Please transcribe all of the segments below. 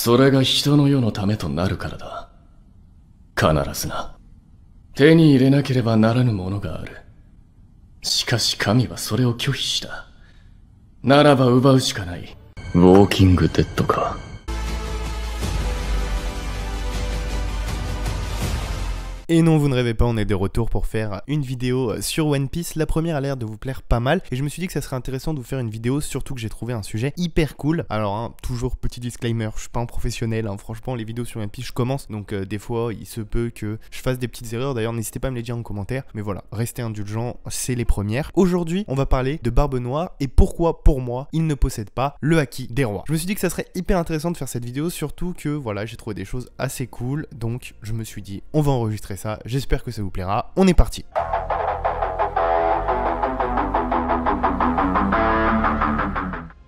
それが人の世のためとなるからだ。必ずな。手に入れなければならぬものがある。しかし神はそれを拒否した。ならば奪うしかない。ウォーキングデッドか。Et non, vous ne rêvez pas, on est de retour pour faire une vidéo sur One Piece. La première a l'air de vous plaire pas mal et je me suis dit que ça serait intéressant de vous faire une vidéo, surtout que j'ai trouvé un sujet hyper cool. Alors, hein, toujours petit disclaimer, je suis pas un professionnel, hein. Franchement, les vidéos sur One Piece, je commence, donc des fois, il se peut que je fasse des petites erreurs. D'ailleurs, n'hésitez pas à me les dire en commentaire, mais voilà, restez indulgents, c'est les premières. Aujourd'hui, on va parler de Barbe Noire et pourquoi, pour moi, il ne possède pas le Haki des rois. Je me suis dit que ça serait hyper intéressant de faire cette vidéo, surtout que, voilà, j'ai trouvé des choses assez cool, donc je me suis dit, on va enregistrer ça. J'espère que ça vous plaira. On est parti.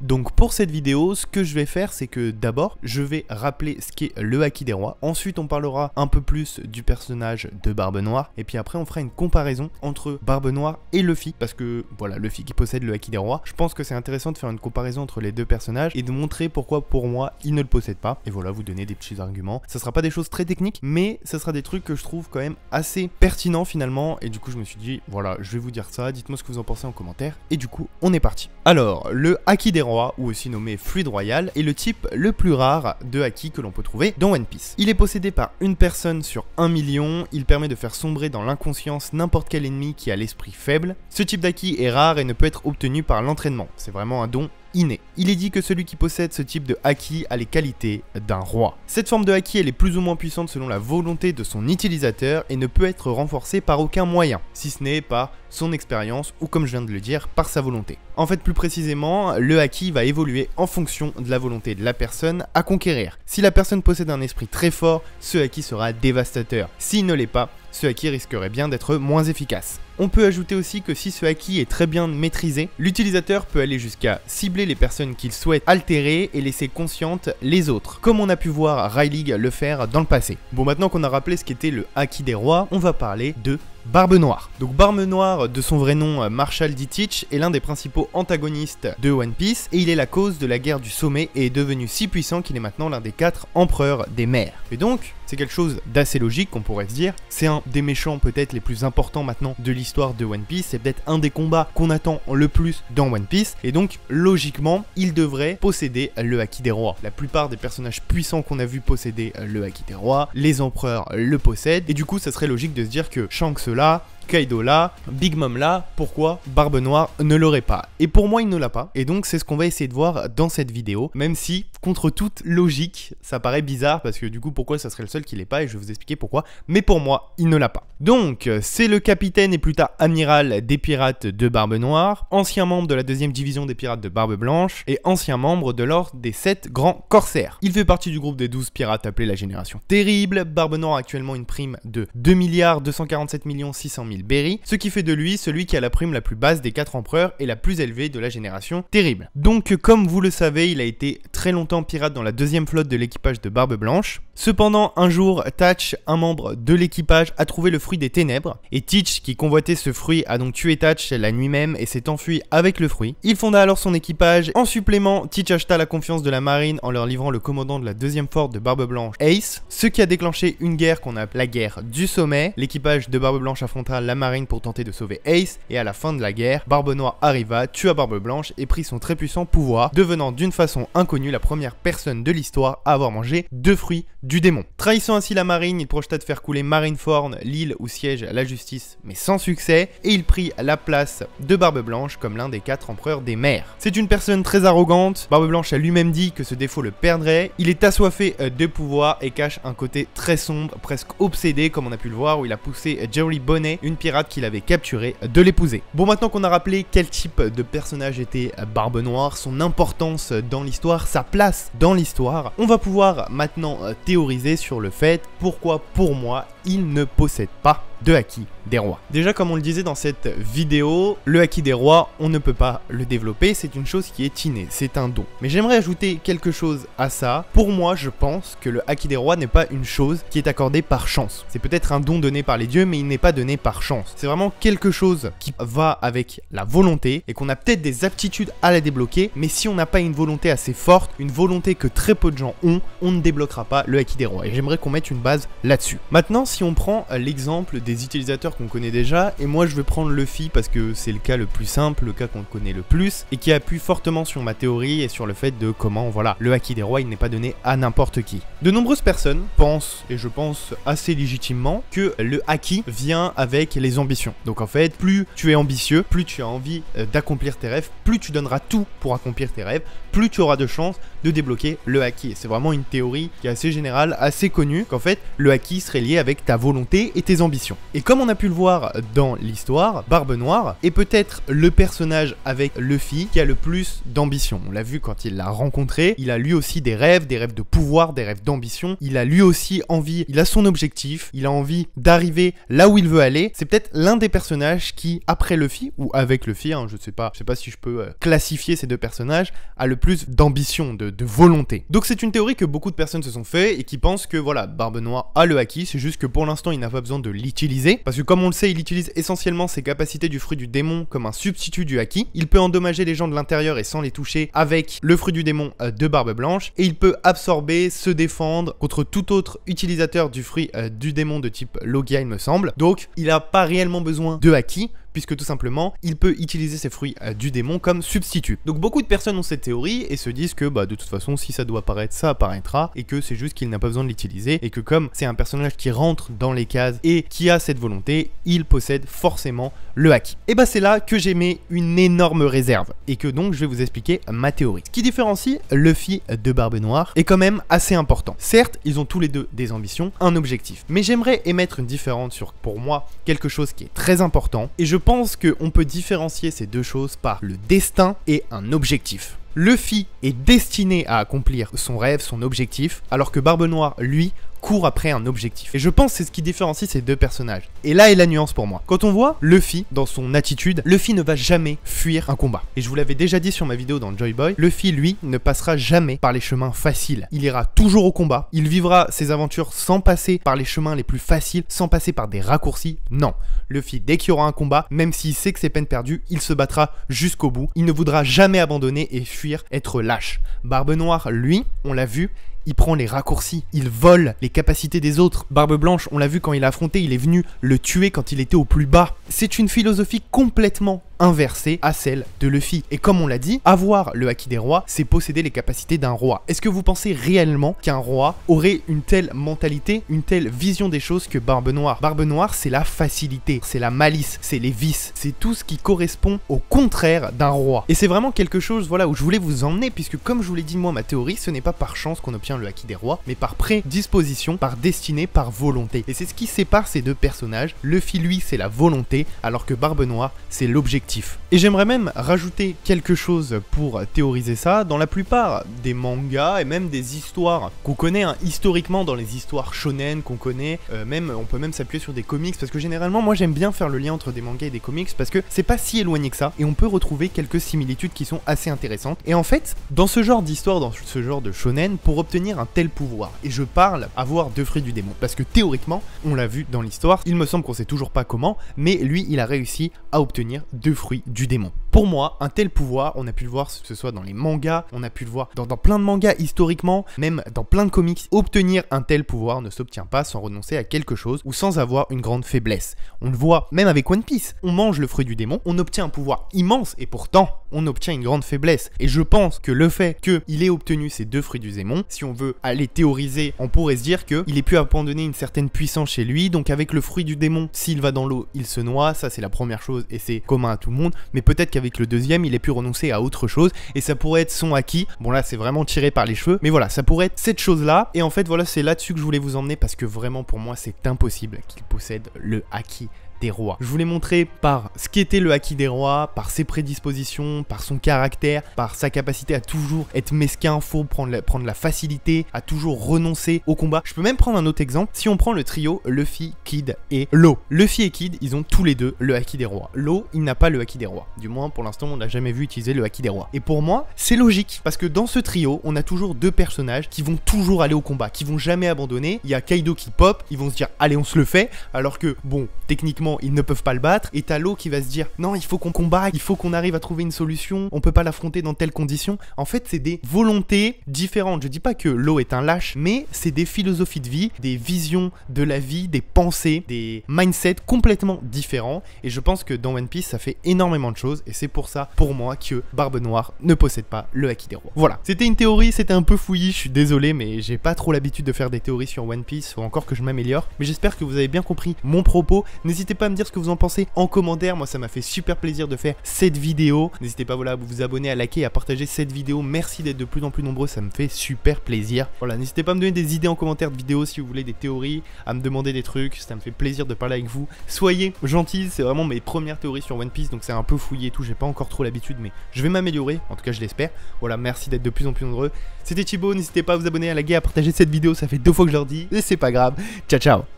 Donc pour cette vidéo, ce que je vais faire, c'est que d'abord, je vais rappeler ce qu'est le Haki des rois. Ensuite, on parlera un peu plus du personnage de Barbe Noire. Et puis après, on fera une comparaison entre Barbe Noire et Luffy. Parce que, voilà, Luffy qui possède le Haki des rois. Je pense que c'est intéressant de faire une comparaison entre les deux personnages et de montrer pourquoi, pour moi, il ne le possède pas. Et voilà, vous donner des petits arguments. Ça sera pas des choses très techniques, mais ça sera des trucs que je trouve quand même assez pertinents finalement. Et du coup, je me suis dit, voilà, je vais vous dire ça. Dites-moi ce que vous en pensez en commentaire. Et du coup, on est parti. Alors, le Haki des rois, ou aussi nommé fluide royal, est le type le plus rare de haki que l'on peut trouver dans One Piece. Il est possédé par une personne sur 1 million, il permet de faire sombrer dans l'inconscience n'importe quel ennemi qui a l'esprit faible. Ce type d'haki est rare et ne peut être obtenu par l'entraînement, c'est vraiment un don inné. Il est dit que celui qui possède ce type de haki a les qualités d'un roi. Cette forme de haki, elle est plus ou moins puissante selon la volonté de son utilisateur et ne peut être renforcée par aucun moyen, si ce n'est par son expérience ou, comme je viens de le dire, par sa volonté. En fait, plus précisément, le haki va évoluer en fonction de la volonté de la personne à conquérir. Si la personne possède un esprit très fort, ce haki sera dévastateur. S'il ne l'est pas, ce haki risquerait bien d'être moins efficace. On peut ajouter aussi que si ce haki est très bien maîtrisé, l'utilisateur peut aller jusqu'à cibler les personnes qu'il souhaite altérer et laisser conscientes les autres, comme on a pu voir Rayleigh le faire dans le passé. Bon, maintenant qu'on a rappelé ce qu'était le haki des rois, on va parler de Barbe Noire. Donc Barbe Noire, de son vrai nom Marshall D. Teach, est l'un des principaux antagonistes de One Piece et il est la cause de la guerre du sommet et est devenu si puissant qu'il est maintenant l'un des 4 empereurs des mers. Et donc, c'est quelque chose d'assez logique, on pourrait se dire. C'est un des méchants peut-être les plus importants maintenant de l'histoire de One Piece. C'est peut-être un des combats qu'on attend le plus dans One Piece. Et donc, logiquement, il devrait posséder le Haki des rois. La plupart des personnages puissants qu'on a vu posséder le Haki des rois, les empereurs le possèdent. Et du coup, ça serait logique de se dire que Shanks là, Kaido là, Big Mom là, pourquoi Barbe Noire ne l'aurait pas? Et pour moi, il ne l'a pas. Et donc, c'est ce qu'on va essayer de voir dans cette vidéo. Même si, contre toute logique, ça paraît bizarre parce que du coup, pourquoi ça serait le seul qui l'ait pas? Et je vais vous expliquer pourquoi. Mais pour moi, il ne l'a pas. Donc, c'est le capitaine et plus tard amiral des pirates de Barbe Noire, ancien membre de la 2e division des pirates de Barbe Blanche et ancien membre de l'ordre des 7 grands corsaires. Il fait partie du groupe des 12 pirates appelés la Génération Terrible. Barbe Noire a actuellement une prime de 2 247 600 000 berry, ce qui fait de lui celui qui a la prime la plus basse des 4 empereurs et la plus élevée de la Génération Terrible. Donc, comme vous le savez, il a été très longtemps pirate dans la 2e flotte de l'équipage de Barbe Blanche. Cependant, un jour, Tatch, un membre de l'équipage, a trouvé le fruit des ténèbres, et Teach, qui convoitait ce fruit, a donc tué Tatch la nuit même et s'est enfui avec le fruit. Il fonda alors son équipage. En supplément, Teach acheta la confiance de la marine en leur livrant le commandant de la 2e flotte de Barbe Blanche, Ace, ce qui a déclenché une guerre qu'on appelle la guerre du sommet. L'équipage de Barbe Blanche affronta la marine pour tenter de sauver Ace, et à la fin de la guerre, Barbe Noire arriva, tua Barbe Blanche et prit son très puissant pouvoir, devenant d'une façon inconnue la première personne de l'histoire à avoir mangé 2 fruits du démon. Trahissant ainsi la marine, il projeta de faire couler Marineford, l'île où siège la justice, mais sans succès, et il prit la place de Barbe Blanche comme l'un des 4 empereurs des mers. C'est une personne très arrogante, Barbe Blanche a lui-même dit que ce défaut le perdrait, il est assoiffé de pouvoir et cache un côté très sombre, presque obsédé comme on a pu le voir, où il a poussé Jerry Bonnet, une pirate qu'il avait capturée, de l'épouser. Bon, maintenant qu'on a rappelé quel type de personnage était Barbe Noire, son importance dans l'histoire, sa place dans l'histoire, on va pouvoir maintenant théoriser sur le fait pourquoi, pour moi, il ne possède pas de haki des rois. Déjà, comme on le disait dans cette vidéo, le haki des rois, on ne peut pas le développer, c'est une chose qui est innée, c'est un don. Mais j'aimerais ajouter quelque chose à ça. Pour moi, je pense que le haki des rois n'est pas une chose qui est accordée par chance. C'est peut-être un don donné par les dieux, mais il n'est pas donné par chance. C'est vraiment quelque chose qui va avec la volonté et qu'on a peut-être des aptitudes à la débloquer, mais si on n'a pas une volonté assez forte, une volonté que très peu de gens ont, on ne débloquera pas le haki des rois. Et j'aimerais qu'on mette une base là-dessus. Maintenant, si on prend l'exemple des utilisateurs qu'on connaît déjà, et moi je vais prendre Luffy parce que c'est le cas le plus simple, le cas qu'on connaît le plus, et qui appuie fortement sur ma théorie et sur le fait de comment, voilà, le haki des rois, il n'est pas donné à n'importe qui. De nombreuses personnes pensent, et je pense assez légitimement, que le haki vient avec les ambitions. Donc en fait, plus tu es ambitieux, plus tu as envie d'accomplir tes rêves, plus tu donneras tout pour accomplir tes rêves, plus tu auras de chances de débloquer le haki. Et c'est vraiment une théorie qui est assez générale, assez connue, qu'en fait, le haki serait lié avec ta volonté et tes ambitions. Et comme on a pu le voir dans l'histoire, Barbe Noire est peut-être le personnage avec Luffy qui a le plus d'ambition. On l'a vu quand il l'a rencontré, il a lui aussi des rêves de pouvoir, des rêves d'ambition. Il a lui aussi envie, il a son objectif, il a envie d'arriver là où il veut aller. C'est peut-être l'un des personnages qui, après Luffy, ou avec Luffy, je sais pas si je peux classifier ces deux personnages, a le plus d'ambition, de volonté. Donc c'est une théorie que beaucoup de personnes se sont fait et qui pensent que voilà, Barbe Noire a le haki, c'est juste que pour l'instant il n'a pas besoin de l'utiliser, parce que comme on le sait, il utilise essentiellement ses capacités du fruit du démon comme un substitut du haki. Il peut endommager les gens de l'intérieur et sans les toucher avec le fruit du démon de Barbe Blanche, et il peut absorber, se défendre contre tout autre utilisateur du fruit du démon de type Logia, il me semble. Donc il n'a pas réellement besoin de haki, puisque tout simplement, il peut utiliser ses fruits du démon comme substitut. Donc beaucoup de personnes ont cette théorie et se disent que de toute façon, si ça doit apparaître, ça apparaîtra, et que c'est juste qu'il n'a pas besoin de l'utiliser, et que comme c'est un personnage qui rentre dans les cases et qui a cette volonté, il possède forcément le haki. Et c'est là que j'ai mis une énorme réserve, et que donc je vais vous expliquer ma théorie. Ce qui différencie Luffy de Barbe Noire est quand même assez important. Certes, ils ont tous les deux des ambitions, un objectif, mais j'aimerais émettre une différence sur, pour moi, quelque chose qui est très important, et je pense qu'on peut différencier ces deux choses par le destin et un objectif. Luffy est destiné à accomplir son rêve, son objectif, alors que Barbe Noire, lui, court après un objectif. Et je pense que c'est ce qui différencie ces deux personnages. Et là est la nuance pour moi. Quand on voit Luffy dans son attitude, Luffy ne va jamais fuir un combat. Et je vous l'avais déjà dit sur ma vidéo dans Joy Boy, Luffy, lui, ne passera jamais par les chemins faciles. Il ira toujours au combat, il vivra ses aventures sans passer par les chemins les plus faciles, sans passer par des raccourcis. Non. Luffy, dès qu'il y aura un combat, même s'il sait que c'est peine perdue, il se battra jusqu'au bout. Il ne voudra jamais abandonner et fuir, être lâche. Barbe Noire, lui, on l'a vu, il prend les raccourcis, il vole les capacités des autres. Barbe Blanche, on l'a vu quand il a affronté, il est venu le tuer quand il était au plus bas. C'est une philosophie complètement inversée à celle de Luffy. Et comme on l'a dit, avoir le haki des rois, c'est posséder les capacités d'un roi. Est-ce que vous pensez réellement qu'un roi aurait une telle mentalité, une telle vision des choses que Barbe Noire? Barbe Noire, c'est la facilité, c'est la malice, c'est les vices, c'est tout ce qui correspond au contraire d'un roi. Et c'est vraiment quelque chose, voilà, où je voulais vous emmener, puisque comme je vous l'ai dit moi, ma théorie, ce n'est pas par chance qu'on obtient le haki des rois, mais par prédisposition, par destinée, par volonté. Et c'est ce qui sépare ces deux personnages. Luffy, lui, c'est la volonté, alors que Barbe Noire, c'est l'objectif. Et j'aimerais même rajouter quelque chose pour théoriser ça. Dans la plupart des mangas et même des histoires qu'on connaît historiquement, dans les histoires shonen qu'on connaît, on peut même s'appuyer sur des comics, parce que généralement moi j'aime bien faire le lien entre des mangas et des comics, parce que c'est pas si éloigné que ça, et on peut retrouver quelques similitudes qui sont assez intéressantes. Et en fait, dans ce genre d'histoire, dans ce genre de shonen, pour obtenir un tel pouvoir, et je parle avoir deux fruits du démon, parce que théoriquement, on l'a vu dans l'histoire, il me semble qu'on sait toujours pas comment, mais lui il a réussi à obtenir deux fruits du démon. Pour moi, un tel pouvoir, on a pu le voir, que ce soit dans les mangas, on a pu le voir dans plein de mangas historiquement, même dans plein de comics, obtenir un tel pouvoir ne s'obtient pas sans renoncer à quelque chose ou sans avoir une grande faiblesse. On le voit même avec One Piece, on mange le fruit du démon, on obtient un pouvoir immense et pourtant, on obtient une grande faiblesse. Et je pense que le fait qu'il ait obtenu ces deux fruits du démon, si on veut aller théoriser, on pourrait se dire qu'il ait pu abandonner une certaine puissance chez lui, donc avec le fruit du démon, s'il va dans l'eau, il se noie, ça c'est la première chose et c'est commun à tout le monde, mais peut-être qu'avec le deuxième, il ait pu renoncer à autre chose et ça pourrait être son haki. Bon là c'est vraiment tiré par les cheveux, mais voilà, ça pourrait être cette chose là, et en fait voilà, c'est là-dessus que je voulais vous emmener, parce que vraiment pour moi c'est impossible qu'il possède le haki des rois. Je vous l'ai montré par ce qu'était le Haki des rois, par ses prédispositions, par son caractère, par sa capacité à toujours être mesquin, faux, prendre la facilité, à toujours renoncer au combat. Je peux même prendre un autre exemple. Si on prend le trio Luffy, Kid et Law. Luffy et Kid, ils ont tous les deux le Haki des rois. Law, il n'a pas le Haki des rois. Du moins, pour l'instant, on n'a jamais vu utiliser le Haki des rois. Et pour moi, c'est logique, parce que dans ce trio, on a toujours deux personnages qui vont toujours aller au combat, qui vont jamais abandonner. Il y a Kaido qui pop, ils vont se dire allez, on se le fait, alors que bon, techniquement, ils ne peuvent pas le battre. Et t'as Law qui va se dire non, il faut qu'on combatte, il faut qu'on arrive à trouver une solution, on peut pas l'affronter dans telles conditions. En fait, c'est des volontés différentes. Je dis pas que Law est un lâche, mais c'est des philosophies de vie, des visions de la vie, des pensées, des mindsets complètement différents. Et je pense que dans One Piece, ça fait énormément de choses. Et c'est pour ça, pour moi, que Barbe Noire ne possède pas le Haki des rois. Voilà, c'était une théorie, c'était un peu fouillis, je suis désolé, mais j'ai pas trop l'habitude de faire des théories sur One Piece, faut encore que je m'améliore. Mais j'espère que vous avez bien compris mon propos. N'hésitez pas à me dire ce que vous en pensez en commentaire. Moi, ça m'a fait super plaisir de faire cette vidéo. N'hésitez pas, voilà, à vous abonner, à liker et à partager cette vidéo. Merci d'être de plus en plus nombreux, ça me fait super plaisir. Voilà, n'hésitez pas à me donner des idées en commentaire de vidéos si vous voulez des théories, à me demander des trucs, ça me fait plaisir de parler avec vous. Soyez gentils, c'est vraiment mes premières théories sur One Piece, donc c'est un peu fouillé et tout, j'ai pas encore trop l'habitude, mais je vais m'améliorer, en tout cas je l'espère. Voilà, merci d'être de plus en plus nombreux. C'était Thibaut, n'hésitez pas à vous abonner, à liker, à partager cette vidéo, ça fait 2 fois que je leur dis, et c'est pas grave. Ciao ciao.